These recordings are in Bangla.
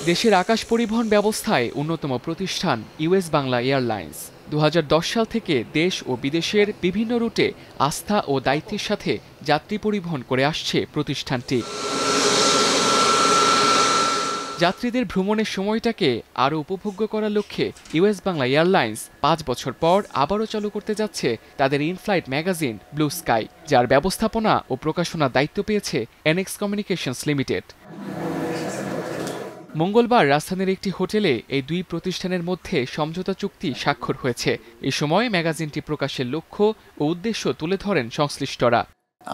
দেশের আকাশ পরিবহন ব্যবস্থায় অন্যতম প্রতিষ্ঠান ইউএস বাংলা এয়ারলাইন্স ২০১০ সাল থেকে দেশ ও বিদেশের বিভিন্ন রুটে আস্থা ও দায়িত্বের সাথে যাত্রী পরিবহন করে আসছে প্রতিষ্ঠানটি। যাত্রীদের ভ্রমণের সময়টাকে আরও উপভোগ্য করার লক্ষ্যে ইউএস বাংলা এয়ারলাইন্স ৫ বছর পর আবারও চালু করতে যাচ্ছে তাদের ইনফ্লাইট ম্যাগাজিন ব্লু স্কাই, যার ব্যবস্থাপনা ও প্রকাশনার দায়িত্ব পেয়েছে এনএক্স কমিউনিকেশনস লিমিটেড। মঙ্গলবার রাজধানীর একটি হোটেলে এই দুই প্রতিষ্ঠানের মধ্যে সমঝোতা চুক্তি স্বাক্ষর হয়েছে। এ সময় ম্যাগাজিনটি প্রকাশের লক্ষ্য ও উদ্দেশ্য তুলে ধরেন সংশ্লিষ্টরা।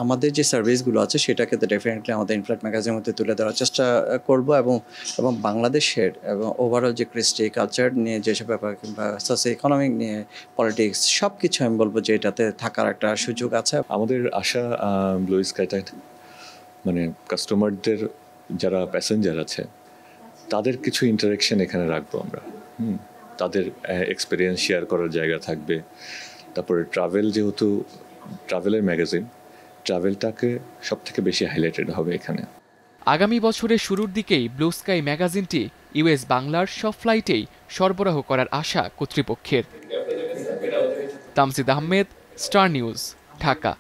আমাদের যে সার্ভিসগুলো আছে সেটাকে তো ডেফিনেটলি আমাদের ইনফ্লাইট ম্যাগাজিনের মধ্যে তুলে ধরার চেষ্টা করব এবং বাংলাদেশের এবং ওভারঅল যে কৃষ্টি কালচার নিয়ে যেসব ব্যাপার কিংবা সোশিও ইকোনমিক নিয়ে পলিটিক্স সব কিছু আমি বলবো যে এটাতে থাকার একটা সুযোগ আছে। আমাদের আশা ব্লু স্কাইটা মানে কাস্টমারদের যারা প্যাসেঞ্জার আছে তাদের কিছু ইন্টারেকশন এখানে রাখবো আমরা। তাদের এক্সপিরিয়েন্স শেয়ার করার জায়গা থাকবে। তারপরে ট্রাভেল, যেহেতু ট্রাভেলের ম্যাগাজিন, ট্রাভেলটাকে সব থেকে বেশি হাইলাইটেড হবে এখানে। আগামী বছরের শুরুর দিকেই ব্লু স্কাই ম্যাগাজিনটি ইউএস বাংলার সব ফ্লাইটেই সরবরাহ করার আশা কর্তৃপক্ষের। Tamjid Ahmed, star news, Dhaka.